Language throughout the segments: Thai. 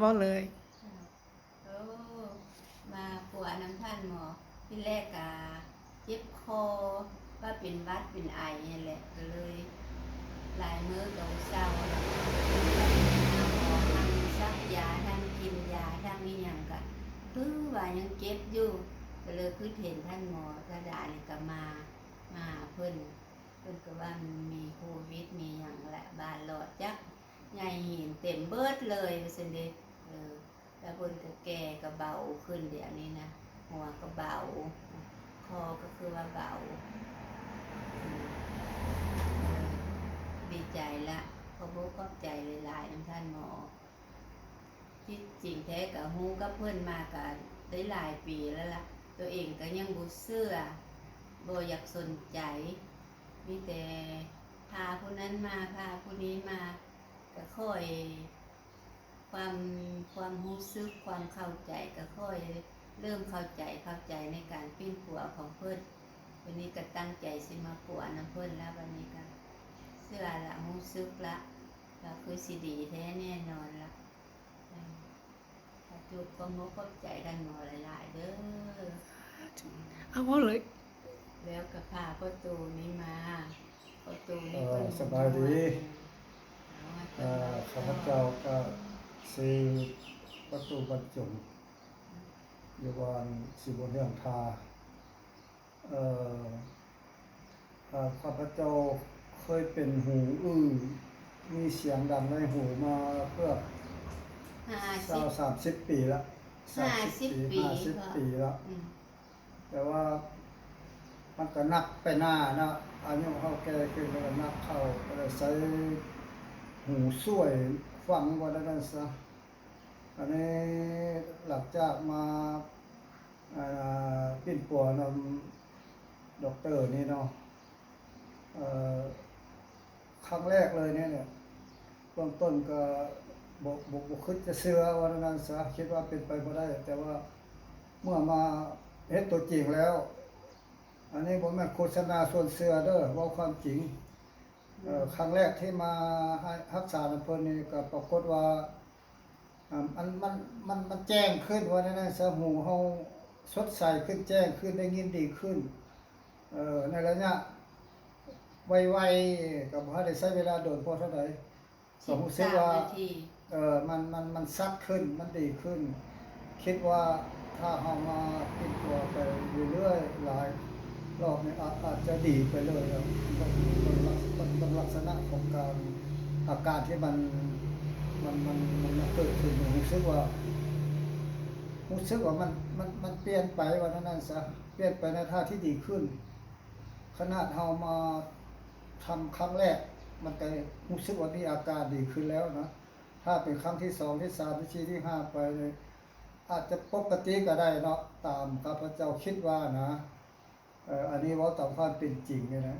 ว่าเลยโอ้มาปัวน้ำท่านหมอที่แรกอะเจ็บคอว่าเป็นวัดเป็นไอนี่แหละก็เลยหลายมื้อก็เศร้าแล้วหมอทั้งซักยาทั้งกินยาทั้งนี่ยังก็คือว่ายังเจ็บอยู่ก็เลยคือเห็นท่านหมอกระดาษนี่ก็มาหาเพิ่นก็ว่ามันมีโควิดมีอย่างแหละบานหลอดจักใหญ่หินเต็มเบิดเลยสิเดแล้วเพิ่นก็แก่ก็เบาขึ้นเดี๋ยวนี้นะหัวก็เบาคอก็คือว่าเบาดีใจละขอบคุณขอบใจหลายๆท่านหมอที่จริงแท้กับฮู้กับเพื่อนมากันได้หลายปีแล้วล่ะตัวเองก็ยังบ่เชื่อบ่อยากสนใจมีแต่พาผู้นั้นมาพาผู้นี้มาก็ค่อยความรู้สึกความเข้าใจก็ค่อยเริ่มเข้าใจในการปิ้นปัวของเพิ่นวันนี้ก็ตั้งใจสิมาปัวน้ำเพิ่นแล้ววันนี้ก็เชื่อละรู้สึกละก็คือสิดีแท้แน่นอนละจุดความรู้เข้าใจกันหมอหลายๆเด้อว่าเลยแล้วก็พาประตูนี้มาประตูนี้เพิ่นสบายดีข้าพเจ้าก็ซื้อประตูบรรจุอยู่วันสิบนเรื่องทาข้าพเจ้าเคยเป็นหูอื้อมีเสียงดังในหูมาเพื่อ30 ปีแล้ว50 ปีแล้วแต่ว่ามันก็นักไปหน้านะอายุเข้าแก่ขึ้นแล้วก็นักเข้าก็เลยใช้หูช่วยฟังว่าได้ซะอันนี้หลังจากมาปิ้นปัวนำด็อกเตอร์นี่เนาะครั้งแรกเลยเนี่ยเบื้องต้นก็บ่คิดจะเชื่อว่านั้นซะคิดว่าเป็นไปบ่ได้แต่ว่าเมื่อมาเห็นตัวจริงแล้วอันนี้บ่แม่นโฆษณาส่วนเชื่อเด้อเว้าความจริงครั้งแรกที่มารักษาเพิ่นนี่ก็ปรากฏว่ามันแจ้งขึ้นว่านั่นซะหูเฮาสดใสขึ้นแจ้งขึ้นได้ยินดีขึ้นในระยะไวๆก็บ่ได้ใช้เวลาโดนพอเท่าใดก็รู้สึกว่ามันซัดขึ้นมันดีขึ้นคิดว่าถ้าเฮามาปิดตัวไปเรื่อยๆหลายรอบนี่อาจจะดีไปเลยครับมันลักษณะของการอาการที่มันเกิดขึ้นรู้สึกว่ามันเปลี่ยนไปว่านั้นซะเปลี่ยนไปในท่าที่ดีขึ้นขนาดเฮามาทำครั้งแรกมันก็รู้สึกว่ามีอาการดีขึ้นแล้วนะถ้าเป็นครั้งที่2ที่3ที่4ที่5ไปเลยอาจจะปกติก็ได้เนาะตามข้าพเจ้าคิดว่านะอันนี้เว้าตามความเป็นจริงเนี่ยนะ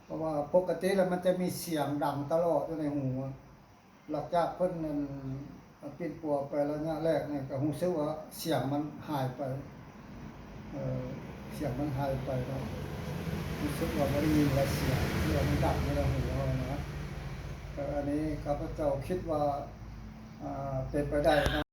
เพราะว่าปกติแล้วมันจะมีเสียงดังตลอดอยู่ในหูหลังจากเพิ่นนั้นปิดปัวไประยะแรกเนี่ยก็รู้สึกว่าเสียงมันหายไปเสียงมันหายไปเนาะรู้สึกว่าบ่ได้ยินเสียงที่มันดังในหูเรานะอันนี้ข้าพเจ้าคิดว่าเป็นไปได้นะ